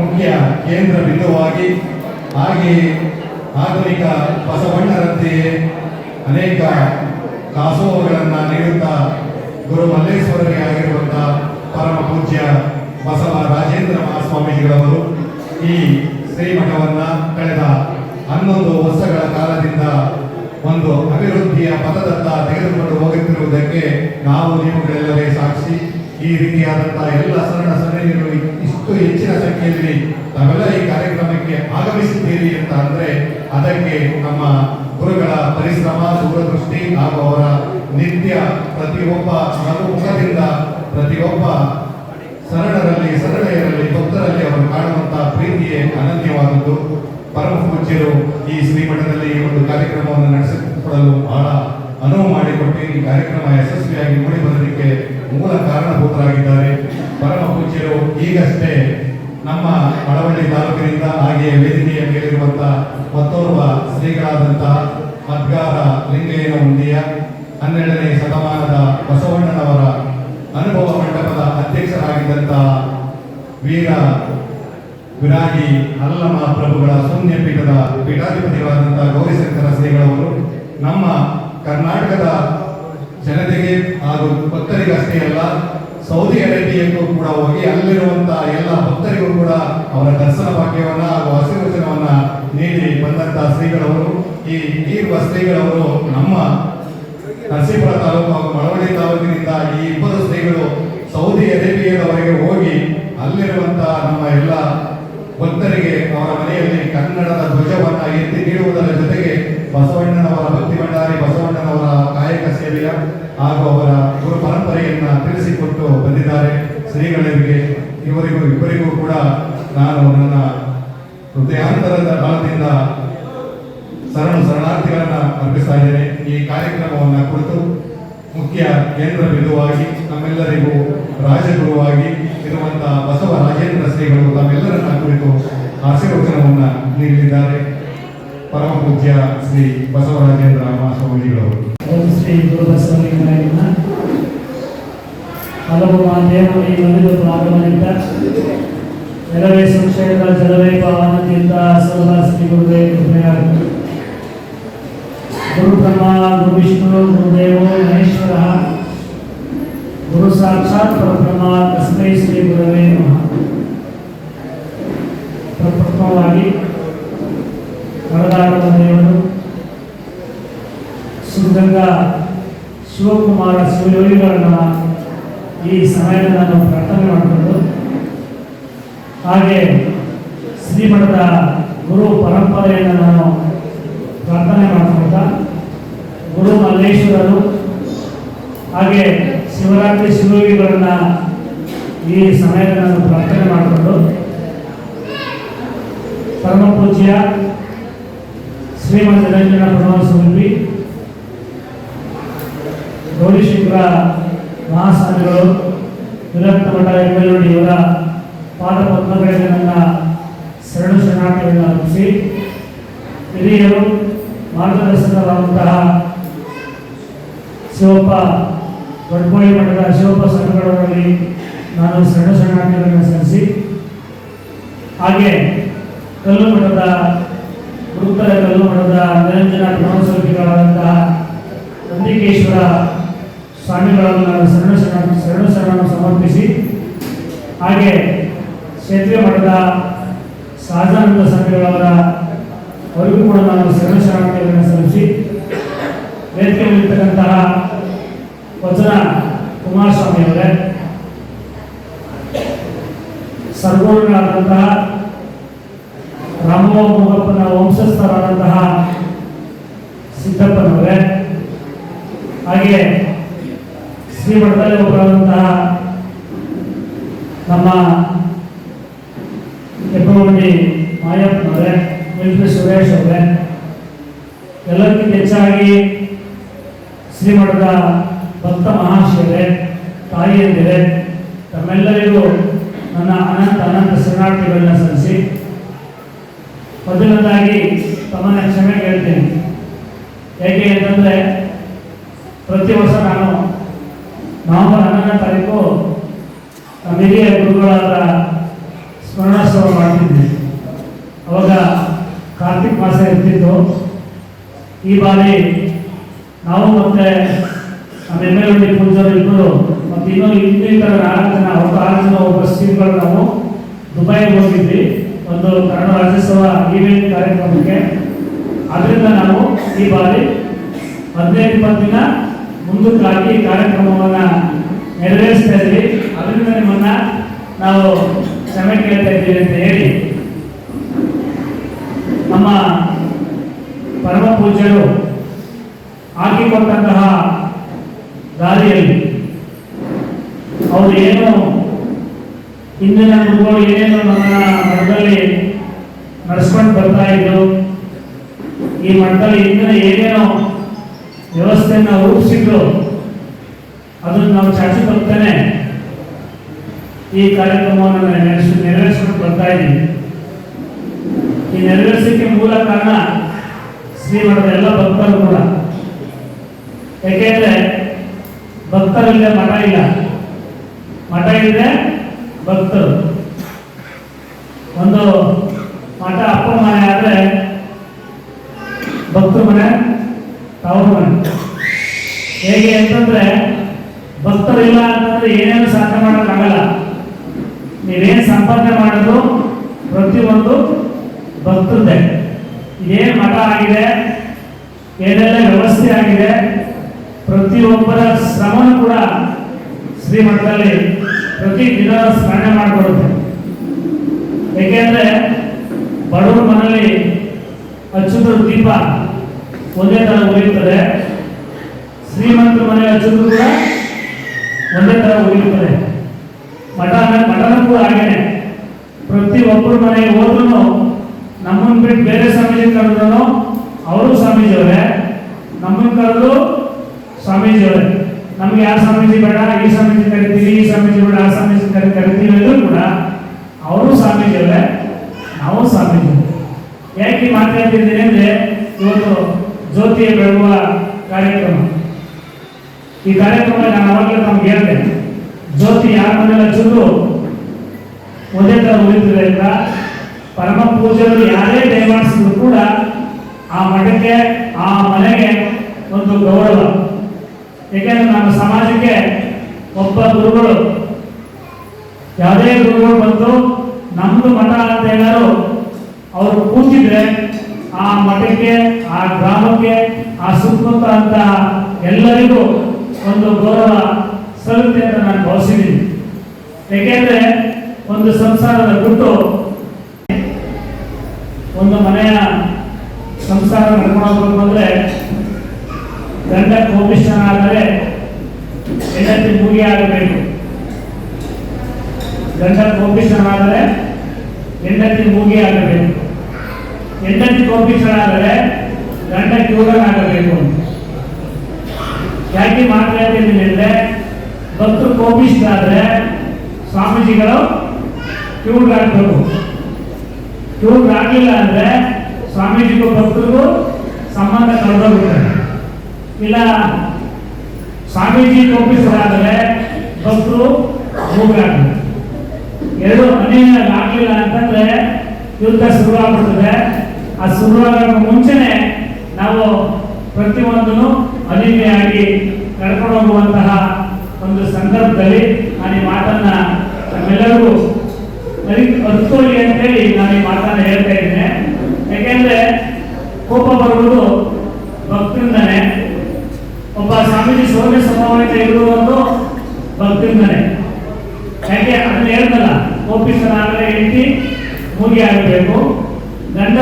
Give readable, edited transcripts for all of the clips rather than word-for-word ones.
ಮುಖ್ಯ ಕೇಂದ್ರ ಬಿಂದುವಾಗಿ ಹಾಗೆಯೇ ಆಧುನಿಕ ಬಸವಣ್ಣರಂತೆಯೇ ಅನೇಕ ದಾಸೋಹಗಳನ್ನು ನೀಡುತ್ತಾ ಗುರು ಮಲ್ಲೇಶ್ವರರಿಗೆ ಆಗಿರುವಂಥ ಪರಮ ಪೂಜ್ಯ ಬಸವ ರಾಜೇಂದ್ರ ಮಹಾಸ್ವಾಮೀಜಿಗಳವರು ಈ ಶ್ರೀಮಠವನ್ನು ಕಳೆದ 11 ವರ್ಷಗಳ ಕಾಲದಿಂದ ಒಂದು ಅಭಿವೃದ್ಧಿಯ ಪಥದತ್ತ ತೆಗೆದುಕೊಂಡು ಹೋಗುತ್ತಿರುವುದಕ್ಕೆ ನಾವು ನೀವುಗಳೆಲ್ಲರೇ ಸಾಕ್ಷಿ. ಈ ರೀತಿಯಾದಂತಹ ಎಲ್ಲ ಸರಳ ಸಭೆಗಳು ಇಷ್ಟು ಹೆಚ್ಚಿನ ಸಂಖ್ಯೆಯಲ್ಲಿ ತಾವೆಲ್ಲ ಈ ಕಾರ್ಯಕ್ರಮಕ್ಕೆ ಆಗಮಿಸಿದ್ದೀರಿ ಅಂತ ಅಂದ್ರೆ ಅದಕ್ಕೆ ನಮ್ಮ ಗುರುಗಳ ಪರಿಶ್ರಮ, ದೂರದೃಷ್ಟಿ ಹಾಗೂ ಅವರ ನಿತ್ಯ ಪ್ರತಿಯೊಬ್ಬ ಮುಖದಿಂದ ಪ್ರತಿಯೊಬ್ಬ ಸರಳರಲ್ಲಿ ಸರಳೆಯರಲ್ಲಿ ಭಕ್ತರಲ್ಲಿ ಅವರು ಕಾಣುವಂತಹ ಪ್ರೀತಿಯೇ ಅನನ್ಯವಾದದ್ದು. ಪರಮ ಪೂಜ್ಯರು ಈ ಶ್ರೀಮಠದಲ್ಲಿ ಒಂದು ಕಾರ್ಯಕ್ರಮವನ್ನು ನಡೆಸಿಕೊಡಲು ಬಹಳ ಅನುವು ಮಾಡಿಕೊಟ್ಟು ಈ ಕಾರ್ಯಕ್ರಮ ಯಶಸ್ವಿಯಾಗಿ ಮೂಡಿ ಬರಲಿಕ್ಕೆ ಮೂಲ ಕಾರಣಭೂತರಾಗಿದ್ದಾರೆ. ಪರಮ ಪೂಜ್ಯರು ಈಗಷ್ಟೇ ನಮ್ಮ ಮಳವಳ್ಳಿ ತಾಲೂಕಿನಿಂದ ಹಾಗೆಯೇ ವೇದಿಕೆಯ ಮೇಲಿರುವಂತಹ ಮತ್ತೋರ್ವ ಶ್ರೀಗಳಾದಂತಹ ಮದ್ಗಾರ ಲಿಂಗಯ್ಯನ ಹುಂಡಿಯ 12ನೇ ಶತಮಾನದ ಬಸವಣ್ಣನವರ ಅನುಭವ ಮಂಟಪದ ಅಧ್ಯಕ್ಷರಾಗಿದ್ದಂತಹ ವೀರ ವಿರಾಗಿ ಅಲ್ಲಮ ಪ್ರಭುಗಳ ಶೂನ್ಯ ಪೀಠದ ಪೀಠಾಧಿಪತಿಗಳಾದಂತಹ ಗೌರಿಶಂಕರ ಶ್ರೀಗಳವರು ನಮ್ಮ ಕರ್ನಾಟಕದ ಜನತೆಗೆ ಹಾಗೂ ಭಕ್ತರಿಗಷ್ಟೇ ಅಲ್ಲ, ಸೌದಿ ಅರೇಬಿಯಾಕ್ಕೂ ಕೂಡ ಹೋಗಿ ಅಲ್ಲಿರುವಂತಹ ಎಲ್ಲ ಭಕ್ತರಿಗೂ ಕೂಡ ಅವರ ದರ್ಶನ ಭಾಗ್ಯವನ್ನ ಹಾಗೂ ಆಶೀರ್ವಚನವನ್ನ ನೀಡಿ ಬಂದಂತಹ ಶ್ರೀಗಳವರು. ಈ ಈರುವ ಶ್ರೀಗಳವರು ನಮ್ಮ ನರಸೀಪುರ ತಾಲೂಕು ಹಾಗೂ ಮಳವಳ್ಳಿ ತಾಲೂಕಿನಿಂದ ಈ ಇಬ್ಬರು ಶ್ರೀಗಳು ಸೌದಿ ಅರೇಬಿಯಾದವರೆಗೆ ಹೋಗಿ ಅಲ್ಲಿರುವಂತಹ ನಮ್ಮ ಎಲ್ಲ ಭಕ್ತರಿಗೆ ಅವರ ಮನೆಯಲ್ಲಿ ಕನ್ನಡದ ಧ್ವಜವನ್ನ ಎತ್ತಿ ನೀಡುವುದರ ಜೊತೆಗೆ ಬಸವಣ್ಣನವರ ಭಕ್ತಿ ಭಂಡಾರಿ, ಬಸವಣ್ಣನವರ ಕಾಯಕ ಸೇವೆಯ ಹಾಗೂ ಅವರ ಗುರು ಪರಂಪರೆಯನ್ನ ತಿಳಿಸಿಕೊಟ್ಟು ಬಂದಿದ್ದಾರೆ ಶ್ರೀಗಳಿಗೆ. ಇಬ್ಬರಿಗೂ ಕೂಡ ನಾನು ನನ್ನ ಹೃದಯಾಂತರದ ಕಾಲದಿಂದ ಶರಣಾರ್ಥಿಗಳನ್ನ ಅರ್ಪಿಸ್ತಾ ಇದ್ದೇನೆ. ಈ ಕಾರ್ಯಕ್ರಮವನ್ನು ಕುರಿತು ಮುಖ್ಯ ಕೇಂದ್ರ ಬಿಂದುವಾಗಿ ನಮ್ಮೆಲ್ಲರಿಗೂ ರಾಜಗುರುವಾಗಿ ಇರುವಂತಹ ಬಸವ ರಾಜೇಂದ್ರ ಶ್ರೀಗಳು ತಮ್ಮೆಲ್ಲರನ್ನ ಕುರಿತು ಆಶೀರ್ವಚನವನ್ನ ನೀಡಲಿದ್ದಾರೆ. ಪರಮ ಪೂಜ್ಯ ಶ್ರೀ ಬಸವರಾಜೇಂದ್ರ ಮಹಾಸ್ವಾಮೀಜಿಗಳವರು. ಶ್ರೀ ಗುರು ಬಸವಲಿಂಗಯ್ಯನ ಹಲವು ಮಾಧ್ಯಮದಲ್ಲಿ ಬಂದಿದ್ದು ಆಗಮನಿತ ನೆಲವೇ ಸಂಶಯದ ಜಲವೇ ಪಾವನದಿಂದ ಸರ್ವ ಶ್ರೀ ಗುರುವೇ ಕೃಪೆಯಾಗಲಿ. ಗುರು ಬ್ರಹ್ಮ ಗುರು ವಿಷ್ಣು ಗುರುದೇವೋ ಮಹೇಶ್ವರ ಗುರು ಸಾಕ್ಷಾತ್ ಪರಬ್ರಹ್ಮ ತಸ್ಮೈ ಶ್ರೀ ಗುರವೇ ನಮಃ. ಪ್ರಪ್ರಥಮವಾಗಿ ಕಳೆದಾಡುವ ದೇವರು ಸಿದ್ಧಗಂಗಾ ಶಿವಕುಮಾರ ಶಿವಯೋಗಿಗಳನ್ನ ಈ ಸಮಯದಲ್ಲಿ ನಾನು ಪ್ರಾರ್ಥನೆ ಮಾಡಿಕೊಂಡು ಹಾಗೆ ಶ್ರೀಮಠದ ಗುರು ಪರಂಪರೆಯನ್ನು ನಾನು ಪ್ರಾರ್ಥನೆ ಮಾಡ್ಕೊಳ್ತಾ ಗುರು ಮಲ್ಲೇಶ್ವರರು ಹಾಗೆ ಶಿವರಾತ್ರಿ ಶಿವಯೋಗಿಗಳನ್ನ ಈ ಸಮಯದಲ್ಲಿ ನಾನು ಪ್ರಾರ್ಥನೆ ಮಾಡಿಕೊಂಡು ಪರಮ ಪೂಜ್ಯ ಶ್ರೀಮಂತ ನಿರಂಜನ ಪ್ರಣವ ಸ್ವರೂಪಿ ಗೌರಿಶಂಕರ ಮಹಾಸ್ವಾಮಿಗಳು ವಿರಕ್ತ ಮಠ ಎಂಬೆಲ್ಲೂಡಿ ಇವರ ಪಾದ ಪದ್ಮಗಳಿಗೆ ನನ್ನ ಶರಣಾರ್ಥಿಗಳನ್ನು ಅರ್ಪಿಸಿ ಹಿರಿಯರು ಮಾರ್ಗದರ್ಶಕರಾದಂತಹ ಶಿವಪ್ಪ ದೊಡ್ಡಕೋಳಿ ಮಠದ ಶಿವಪ್ಪ ಸಂಘಗಳಲ್ಲಿ ನಾನು ಶರಣಾರ್ಥಿಗಳನ್ನು ಸಲ್ಲಿಸಿ ಹಾಗೆ ಕಲ್ಲು ಮಠದ ವೃತ್ತದ ಕಲ್ಲು ಮಠದ ನಿರಂಜನ ಪ್ರಣವ ಸ್ವರೂಪಿಗಳಾದಂತಹ ನಂದಿಕೇಶ್ವರ ಸ್ವಾಮಿಗಳನ್ನು ನಾನು ಶರಣು ಸಮರ್ಪಿಸಿ ಹಾಗೆ ಕ್ಷೇತ್ರೀಯ ಮಠದ ಸಹಜಾನಂದ ಸ್ವಾಮಿಗಳವರ ಅವರಿಗೂ ಕೂಡ ನಾನು ಶರಣಾರ್ಥಿಗಳನ್ನು ಸಲ್ಲಿಸಿ ವೇದಿಕೆಯಲ್ಲಿರ್ತಕ್ಕಂತಹ ವಚನ ಕುಮಾರಸ್ವಾಮಿ ಅವರೇ, ಸರ್ಗೋಳರಾದಂತಹ ರಾಮಮೋಹನ್ ಮುಗಪ್ಪನ ವಂಶಸ್ಥರಾದಂತಹ ಸಿದ್ದಪ್ಪನವರೇ, ಹಾಗೆ ಶ್ರೀಮಠದಲ್ಲಿ ಒಬ್ಬರಾದಂತಹ ನಮ್ಮ ಹೆಬ್ಬಮಂಡಿ ಮಾಯಪ್ಪನವರೇ, ಮಿಲ್ಟ್ರಿ ಸುರೇಶ್ ಅವರೇ, ಎಲ್ಲರಿಗಿಂತ ಹೆಚ್ಚಾಗಿ ಶ್ರೀಮಠದ ಭಕ್ತ ಮಹಾಶಯರೇ, ತಾಯಿಯಂದಿರೇ, ತಮ್ಮೆಲ್ಲರಿಗೂ ನನ್ನ ಅನಂತ ಶರಣಾರ್ಥಿಗಳನ್ನ ಸಲ್ಲಿಸಿ ಮೊದಲನೇದಾಗಿ ತಮ್ಮನ್ನ ಕ್ಷಮೆ ಕೇಳ್ತೀನಿ. ಹೇಗೆ ಅಂತಂದರೆ ಪ್ರತಿ ವರ್ಷ ನಾನು ನವೆಂಬರ್ 11ನೇ ತಾರೀಕು ನಮ್ಮ ಹಿರಿಯ ಗುರುಗಳಾದ ಸ್ಮರಣೋತ್ಸವ ಮಾಡ್ತೀನಿ. ಇರ್ತಿತ್ತು. ಈ ಬಾರಿ ನಾವು ಮತ್ತೆ ನಮ್ಮ ಎಮ್ಮೆಲ್ಲೆ ಪೂಜಾರಿ ಇಬ್ಬರು ಮತ್ತು ಇನ್ನಿತರ 4 ಜನ 6 ಜನ ಬಸ್ಗಳು ನಾವು ದುಬೈಗೆ ಹೋಗಿದ್ವಿ ಒಂದು ಕನ್ನಡ ರಾಜ್ಯೋತ್ಸವ ಈವೆಂಟ್ ಕಾರ್ಯಕ್ರಮಕ್ಕೆ. ಅದರಿಂದ ನಾವು ಈ ಬಾರಿ 15-20 ದಿನ ಮುಂದಕ್ಕಾಗಿ ಈ ಕಾರ್ಯಕ್ರಮವನ್ನು ನೆರವೇರಿಸ್ತಾ ಇದ್ವಿ. ಅದರಿಂದ ನಿಮ್ಮನ್ನ ನಾವು ಕ್ಷಮೆ ಕೇಳ್ತಾ ಇದ್ದೀವಿ ಅಂತ ಹೇಳಿ ನಮ್ಮ ಪರಮ ಪೂಜ್ಯರು ಹಾಕಿಕೊಟ್ಟಂತಹ ದಾರಿಯಲ್ಲಿ ಅವರು ಏನು ಇಂದಿನ ಗುರುಗಳು ಏನೇನು ನಮ್ಮ ಮಠದಲ್ಲಿ ನಡೆಸ್ಕೊಂಡು ಬರ್ತಾ ಇದ್ರು, ಈ ಮಠದಲ್ಲಿ ಇಂದಿನ ಏನೇನೋ ವ್ಯವಸ್ಥೆಯನ್ನು ರೂಪಿಸಿದ್ರು ಅದನ್ನು ನಾವು ಚಾಚು ತಪ್ಪನೆ ಈ ಕಾರ್ಯಕ್ರಮವನ್ನು ನೆರವೇರಿಸ್ಕೊಂಡು ಬರ್ತಾ ಇದ್ದೀವಿ. ಈ ನೆರವೇರಿಸಲಿಕ್ಕೆ ಮೂಲ ಕಾರಣ ಶ್ರೀಮಠದ ಎಲ್ಲ ಭಕ್ತರು ಕೂಡ. ಯಾಕೆಂದ್ರೆ ಭಕ್ತರಿಲ್ಲದೆ ಮಠ ಇಲ್ಲ, ಮಠ ಇದ್ರೆ ಭಕ್ತರು. ಒಂದು ಮಠ ಅಪ್ಪ ಮನೆ ಆದ್ರೆ ಭಕ್ತರ ಮನೆ ತವ್ರ ಮನೆ. ಹೇಗೆ ಅಂತಂದ್ರೆ ಭಕ್ತರಿಲ್ಲ ಅಂತಂದ್ರೆ ಏನೇನು ಸಾಧನೆ ಮಾಡೋಕ್ಕಾಗಲ್ಲ. ನೀವೇನು ಸಂಪಾದನೆ ಮಾಡೋದು ಪ್ರತಿಯೊಂದು ಭಕ್ತರದ್ದೇ. ಇದೇನು ಮಠ ಆಗಿದೆ, ಏನೆಲ್ಲ ವ್ಯವಸ್ಥೆ ಆಗಿದೆ, ಪ್ರತಿಯೊಬ್ಬರ ಶ್ರಮನೂ ಕೂಡ ಶ್ರೀಮಠದಲ್ಲಿ ಪ್ರತಿ ದಿನ ಸ್ಮರಣೆ ಮಾಡಿಕೊಡುತ್ತೆ. ಏಕೆಂದ್ರೆ ಬಡವರ ಮನೆಯಲ್ಲಿ ಹಚ್ಚಿದ್ರು ದೀಪ ಒಂದೇ ತರ ಉರಿಯುತ್ತದೆ, ಶ್ರೀಮಂತರ ಮನೆಯಲ್ಲಿ ಹಚ್ಚಿದ್ರು ಕೂಡ ಒಂದೇ ತರ ಉರಿಯುತ್ತದೆ. ಮಠನೂ ಕೂಡ ಹಾಗೇನೆ. ಪ್ರತಿಯೊಬ್ಬರ ಮನೆಗೆ ಹೋದ್ರು ನಮ್ಮನ್ನು ಬಿಟ್ಟು ಬೇರೆ ಸ್ವಾಮೀಜಿ ಕರೆದ್ರು ಅವರು ಸ್ವಾಮೀಜಿಯವರೇ, ನಮ್ಮನ್ನು ಕರೆದು ಸ್ವಾಮೀಜಿಯವರೇ. ನಮ್ಗೆ ಯಾವ ಸ್ವಾಮೀಜಿ ಬೇಡ, ಈ ಸ್ವಾಮೀಜಿ ಕರಿತೀವಿ, ಈ ಸ್ವಾಮೀಜಿ ಬೇಡ, ಆ ಸ್ವಾಮೀಜಿ ಕರಿತೀವಿ ಅಂದ್ರೂ ಕೂಡ ಅವರು ಸ್ವಾಮೀಜಿಯವರೇ, ನಾವು ಸ್ವಾಮೀಜಿ. ಯಾಕೆ ಮಾತಾಡ್ತಿದ್ದೀನಿ ಅಂದ್ರೆ ಇವತ್ತು ಜ್ಯೋತಿಯ ಬೆಳಗುವ ಕಾರ್ಯಕ್ರಮ. ಈ ಕಾರ್ಯಕ್ರಮ ನಾನು ಅವಾಗಲೇ ನಮ್ಗೆ ಹೇಳಿದೆ, ಜ್ಯೋತಿ ಯಾರ ಮನೆಯಲ್ಲಿ ಹಚ್ಚಿದ್ರು ಒಂದೇ ತರ ಉಳಿತದೆ ಅಂತ. ಪರಮ ಪೂಜೆಗಳು ಯಾರೇ ದಯಮಾಡಿಸಿದ್ರು ಕೂಡ ಆ ಮಠಕ್ಕೆ ಆ ಮನೆಗೆ ಒಂದು ಗೌರವ. ಏಕೆಂದ್ರೆ ನಮ್ಮ ಸಮಾಜಕ್ಕೆ ಒಬ್ಬ ಗುರುಗಳು, ಯಾವುದೇ ಗುರುಗಳು ಬಂದು ನಮ್ದು ಮಠ ಅಂತ ಏನಾರು ಅವರು ಕೂತಿದ್ರೆ ಆ ಮಠಕ್ಕೆ, ಆ ಗ್ರಾಮಕ್ಕೆ, ಆ ಸುತ್ತಮುತ್ತ ಅಂತ ಎಲ್ಲರಿಗೂ ಒಂದು ಗೌರವ ಸಲ್ಲುತ್ತೆ ಅಂತ ನಾನು ಭಾವಿಸಿದ್ದೀನಿ. ಏಕೆಂದ್ರೆ ಒಂದು ಸಂಸಾರದ ಗುಟ್ಟು, ಒಂದು ಮನೆಯ ಸಂಸಾರ ನಡ್ಕೊಂಡು ಹೋಗ್ಬೇಕು ಅಂದ್ರೆ ಗಂಡ ಕೋಪಿಷ್ಠನಾದರೆ ಹೆಂಡತಿ ಮೂಗಿ ಆಗಬೇಕು. ಗಂಡ ಕೋಪಿಷ್ಠನಾದರೆ ಹೆಂಡತಿ ಮೂಗಿ ಆಗಬೇಕು. ಹೆಂಡತಿ ಕೋಪಿಷ್ಠನಾದರೆ ಗಂಡ ಕಿವುಡನಾಗಬೇಕು. ಯಾಕೆ ಮಾತಾಡ್ತಿದ್ದೀನಿ ಅಂದ್ರೆ ಭಕ್ತರು ಕೋಪಿಷ್ಠ ಆದ್ರೆ ಸ್ವಾಮೀಜಿಗಳು ಕಿವುಡರಾಗಬೇಕು. ಕಿವುಡರಾಗಲಿಲ್ಲ ಅಂದ್ರೆ ಸ್ವಾಮೀಜಿಗೂ ಭಕ್ತರಿಗೂ ಸಂಬಂಧ ಕಳೆದೋಗುತ್ತೆ. ಇಲ್ಲ ಸ್ವಾಮೀಜಿ ಕೋಪಿಸಲಾದರೆ ಭಕ್ತರು ಮೂಗರಾಗಬೇಕು. ಎರಡು ಅನ್ಯ ಆಗಲಿಲ್ಲ ಅಂತಂದ್ರೆ ಯುದ್ಧ ಶುರುವಾಗ್ಬಿಡ್ತದೆ. ಆ ಶುರುವಾಗೋಕ್ಕೆ ಮುಂಚೆನೆ ನಾವು ಪ್ರತಿಯೊಂದನ್ನು ಅನಿಮೆಯಾಗಿ ಕಳ್ಕೊಂಡು ಹೋಗುವಂತಹ ಒಂದು ಸಂದರ್ಭದಲ್ಲಿ ನಾನು ಈ ಮಾತನ್ನ ನಮ್ಮೆಲ್ಲರಿಗೂ ಅರ್ಥೋಲಿ ಅಂತೇಳಿ ನಾನು ಈ ಮಾತನ್ನ ಹೇಳ್ತಾ ಇದ್ದೇನೆ. ಯಾಕೆಂದ್ರೆ ಕೋಪ ಬರುವುದು ಭಕ್ತರಿಂದನೇ. ಒಬ್ಬ ಸ್ವಾಮೀಜಿ ಸೌಮ್ಯ ಸ್ವಭಾವದಿಂದ ಇರುವುದು ಭಕ್ತರಿಂದನೇ. ಯಾಕೆ ಅದನ್ನ ಹೇಳ್ದಲ್ಲ, ಕೋಪಿಷ್ಠನಾದರೆ ಹೆಂಡತಿ ಮೂಗಿ ಆಗಬೇಕು, ಗಂಡ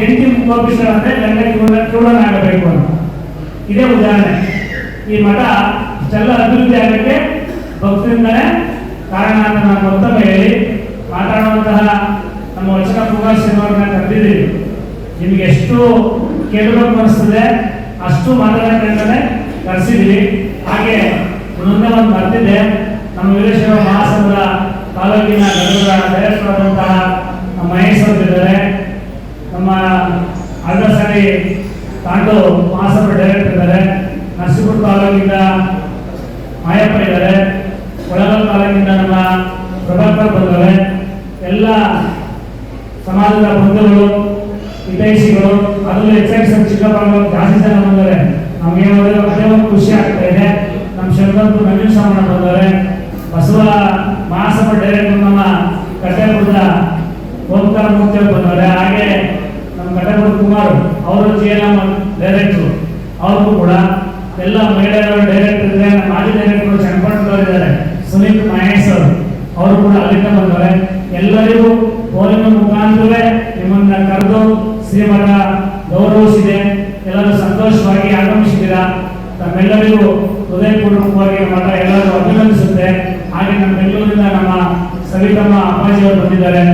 ಹೆಂಡತಿ ಕೋಪಿಷ್ಠನಾದ್ರೆ ಗಂಡ ಕಿವುಡನಾಗಬೇಕು ಅಂತ. ಇದೇ ಉದಾಹರಣೆ. ಈ ಮಠ ಇಷ್ಟೆಲ್ಲ ಅಭಿವೃದ್ಧಿ ಆಗಕ್ಕೆ ಭಕ್ತರಿಂದನೇ ಕಾರಣ ಅಂತ ನಾನು ಮತ್ತೊಮ್ಮೆ ಹೇಳಿ ಮಾತಾಡುವಂತಹ ನಮ್ಮ ವಚನ ಪುಗಾಶ್ರಮವ್ರನ್ನ ಕರೆದಿದ್ದೀವಿ. ನಿಮಗೆ ಎಷ್ಟು ಕೇಳಬೇಕು ಅನಿಸ್ತದೆ ಅಷ್ಟು ಮಾತಾಡೋಕೆ ಕರೆಸಿದ್ದೀವಿ. ಹಾಗೆ ಮುಂದೆ ಒಂದು ಬರ್ತಿದೆ, ನಮ್ಮ ವೀರಶೈವ ಮಹಾಸಂಘದ ತಾಲೂಕಿನ ಗದಗದ ಡೈರೆಕ್ಟರಾದಂತಹ ನಮ್ಮ ಮಹೇಶ್ ಅವರಿದ್ದಾರೆ. ನಮ್ಮ ಅರ್ಧಸಾರಿ ತಾಂಡು ಮಹಾಸಭಾ ಡೈರೆಕ್ಟರ್ ಇದ್ದಾರೆ. ನರಸೀಪುರ ತಾಲೂಕಿಂದ ಮಾಯಪ್ಪ ಇದ್ದಾರೆ. ಕೊಳಗಲ್ ತಾಲೂಕಿಂದ ನಮ್ಮ ಪ್ರಭಾಕರ್ ಬಂದರೆ ಎಲ್ಲ ಸಮಾಜದ ಬಂಧುಗಳು ಹಿತೈಷಿಗಳು ಅದರಲ್ಲೂ ಹೆಚ್ಚಾಗಿ ಚಿಕ್ಕಬಳ್ಳಾಪುರ ಜಾಸ್ತಿ ಜನ ಬಂದರೆ ನಮಗೆ ಅದೇ ಒಂದು ಖುಷಿ ಆಗ್ತಾ ಇದೆ. ನಮ್ಮ ಶಂಕರ್ಪುರ ನವೀನ್ ಸಾಮಣ್ಣ ಬಂದವರೆ, ಬಸವ ಮಹಾಸಭಾ ಡೈರೆಕ್ಟರ್ ನಮ್ಮ ಕಟ್ಟೆಪುರದ ಓಂಕಾರ ಮೂರ್ತಿ ಬಂದವರೆ, ಹಾಗೆ ನಮ್ಮ ಕಟ್ಟೆಪುರದ ಕುಮಾರ್ ಅವರು GLM ಡೈರೆಕ್ಟರ್, ಅವ್ರಿಗೂ ಕೂಡ ಎಲ್ಲ ಮಹಿಳೆಯರ ಡೈರೆಕ್ಟರ್ ಇದ್ದಾರೆ. ನಮ್ಮ ಮಾಜಿ ಡೈರೆಕ್ಟರ್ ಚನ್ನಪಟ್ಟಣದವರು ಇದ್ದಾರೆ, ಸುನೀಲ್ ಮಹೇಶ್ ಅವರು ಕೂಡ ಅಲ್ಲಿಂದ ಬಂದವರೆ. ಎಲ್ಲರಿಗೂ ಫೋನಿನ ಮುಖಾಂತರವೇ ನಿಮ್ಮನ್ನ ಕರೆದು ಶ್ರೀಮಠ ಗೌರವಿಸಿದೆ. ಎಲ್ಲರೂ ಸಂತೋಷವಾಗಿ ಆಗಮಿಸಿದ್ದೀರಾ. ತಮ್ಮೆಲ್ಲರಿಗೂ ಹೃದಯಪೂರ್ವಕವಾಗಿ ಮಠ ಎಲ್ಲರೂ ಅಭಿನಂದಿಸುತ್ತೆ. ಹಾಗೆ ನಮ್ಮ ಬೆಂಗಳೂರಿನಿಂದ ನಮ್ಮ ಸವಿತಮ್ಮ ಅಪ್ಪಾಜಿಯವರು ಬಂದಿದ್ದಾರೆ.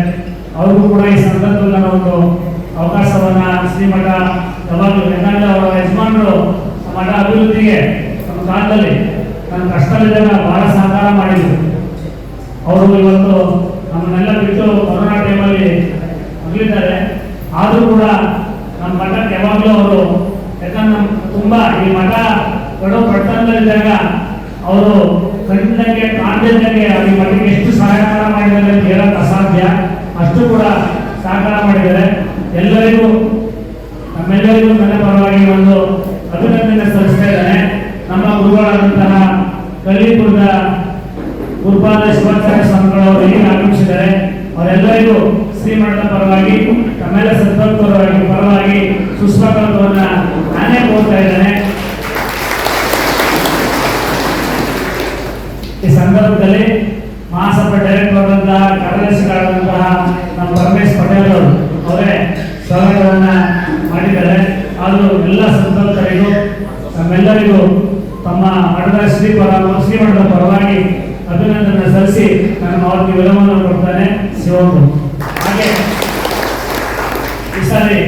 ಅವ್ರಿಗೂ ಕೂಡ ಈ ಸಂದರ್ಭದಲ್ಲಿ ನಾನು ಒಂದು ಅವಕಾಶವನ್ನ ಶ್ರೀಮಠ ಯಾವಾಗಲೂ ಯಾಕಂದ್ರೆ ಅವರ ಯಜಮಾನರು ಮಠ ಅಭಿವೃದ್ಧಿಗೆ ನಮ್ಮ ಕಾಲದಲ್ಲಿ ನನ್ನ ಕಷ್ಟದಲ್ಲಿದ್ದಾಗ ಬಹಳ ಸಹಕಾರ ಮಾಡಿದ್ರು. ಅವರು ಇವತ್ತು ನಮ್ಮನ್ನೆಲ್ಲ ಬಿಟ್ಟು ಕೊರೋನಾ ಟೈಮಲ್ಲಿ ಅಗಲಿದ್ದಾರೆ. ಆದರೂ ಕೂಡ ನಮ್ಮ ಮಠಕ್ಕೆ ಯಾವಾಗಲೂ ಅವರು, ಯಾಕಂದ್ರೆ ತುಂಬಾ ಈ ಮಠ ಕಡು ಪಟ್ಟಣದಲ್ಲಿದ್ದಾಗ ಅವರು ಕಣ್ಣಿನಂಗೆ ಕಾಣದಿದ್ದಂಗೆ ಈ ಮಠಕ್ಕೆ ಎಷ್ಟು ಸಹಕಾರ ಮಾಡಿದ್ದಾರೆ ಅಂತ ಹೇಳಕ್ ಅಸಾಧ್ಯ. ಅಷ್ಟು ಕೂಡ ಸಹಕಾರ ಮಾಡಿದ್ದಾರೆ. ಎಲ್ಲರಿಗೂ ನಮ್ಮೆಲ್ಲರಿಗೂ ನನ್ನ ಪರವಾಗಿ ಒಂದು ಅಭಿನಂದನೆ ಸಲ್ಲಿಸ್ತಾ ಇದ್ದಾನೆ. ನಮ್ಮ ಗುರುಗಳಾದಂತಹ ಕಲಿಪುರದ ಗುರುಪಾದ ಶಿವಾಚಾರ್ಯ ಸ್ವಾಮಿಗಳವರು ಈಗ ಆಗಮಿಸಿದ್ದಾರೆ. ಅವರೆಲ್ಲರಿಗೂ ಶ್ರೀಮಠದ ಪರವಾಗಿ ತಮ್ಮೆಲ್ಲ ಪರವಾಗಿ ಸುಸ್ವಾಗತವನ್ನ ನಾನೇ ಕೋರ್ತಾ ಇದ್ದೇನೆ. ಈ ಸಂದರ್ಭದಲ್ಲಿ ಮಹಾಸಭಾ ಡೈರೆಕ್ಟರ್ ಆದಂತಹ ಕಾರ್ಯದರ್ಶಿಗಳಾದಂತಹ ನಮ್ಮ ಪರಮೇಶ್ ಪಟೇಲ್ ಅವರು ಅವರೇ ಸ್ವಾಗತವನ್ನ ಮಾಡಿದ್ದಾರೆ. ಅದು ಎಲ್ಲ ಸಂತರಿಗೂ ನಮ್ಮೆಲ್ಲರಿಗೂ ತಮ್ಮ ಮಠದ ಶ್ರೀಮಠದ ಪರವಾಗಿ ಅಭಿನಂದನೆ ಸಲ್ಲಿಸಿ ನಾನು ಅವರಿಗೆ ವಿರಾಮವನ್ನು ಕೊಡ್ತಾನೆ ಶಿವಮೊಗ್ಗ. ಹಾಗೆ ಈ ಸಾರಿ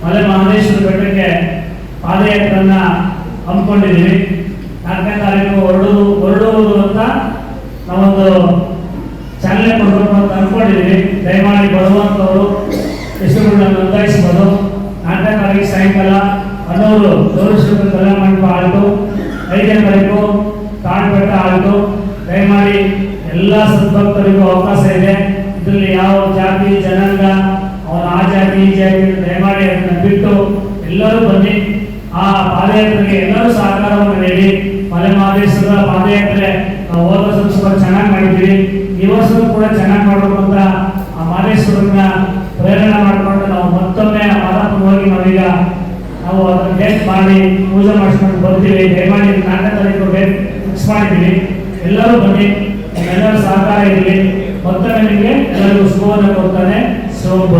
ಮಲೆ ಮಹದೇಶ್ವರ ಬೆಟ್ಟಕ್ಕೆ ಪಾದಯಾತ್ರೆಯನ್ನ ಹಮ್ಮಿಕೊಂಡಿದ್ದೀವಿ. 4ನೇ ತಾರೀಕು ಹೊರಡುವುದು ಅಂತ ನಾವೊಂದು ಚಾಲನೆ ಕೊಡಬೇಕು ಅಂತ ಅನ್ಕೊಂಡಿದ್ದೀವಿ. ದಯಮಾಡಿ ಬರುವಂತವರು ಹೆಸರುಗಳನ್ನ ನೋಂದಾಯಿಸಬಹುದು. 4ನೇ ತಾರೀಕು ಸಾಯಂಕಾಲ ಹನ್ನೂರು ಗೌರೀಶ್ವರ ಕಲ್ಯಾಣ ಮಂಟಪ ಆಯಿತು. 5ನೇ ತಾರೀಕು ಕಾಡ್ಬೆಟ್ಟ ಆಯಿತು. ದಯಮಾಡಿ ಎಲ್ಲ ಸದ್ಭಕ್ತರಿಗೂ ಅವಕಾಶ ಇದೆ. ಇದರಲ್ಲಿ ಯಾವ ಜಾತಿ ಜನಾಂಗ ಅವನ ಆ ಜಾತಿ ಈ ಜಾತಿ ದಯಮಾಡಿ ಅದನ್ನ ಬಿಟ್ಟು ಎಲ್ಲರೂ ಬನ್ನಿ. ಆ ಪಾದಯಾತ್ರೆಗೆ ಎಲ್ಲರೂ ಸಹಕಾರವನ್ನು ನೀಡಿ. ಮಲೆ ಮಹದೇಶ್ವರ ಪಾದಯಾತ್ರೆ ನಾವು ಹೋದ ವರ್ಷ ಸ್ವಲ್ಪ ಚೆನ್ನಾಗಿ ಮಾಡಿದ್ದೀವಿ. ಈ ವರ್ಷವೂ ಕೂಡ ಚೆನ್ನಾಗಿ ಮಾಡಬೇಕು ಅಂತ ಆ ಮಹದೇಶ್ವರನ್ನ ಪ್ರೇರಣೆ ಮಾಡಿಕೊಂಡು ನಾವು ಮತ್ತೊಮ್ಮೆ ಮಾದಾಪುರವಾಗಿ ನಾವು ಅದನ್ನು ಡೇಟ್ ಮಾಡಿ ಪೂಜೆ ಮಾಡಿಸ್ಕೊಂಡು ಬರ್ತೀವಿ. ದಯಮಾಡಿ 4ನೇ ತಾರೀಕು ಡೇಟ್ ಫಿಕ್ಸ್ ಮಾಡಿದ್ದೀವಿ. ಎಲ್ಲರೂ ಬನ್ನಿ, ಎಲ್ಲರೂ ಸಹಕಾರ ಇರಲಿ. ಮತ್ತೊಮ್ಮೆ ನಿಮಗೆ ಎಲ್ಲರಿಗೂ ಶುಭವನ್ನು ಕೊಡ್ತಾನೆ ಶಿವಮೊಗ್ಗ.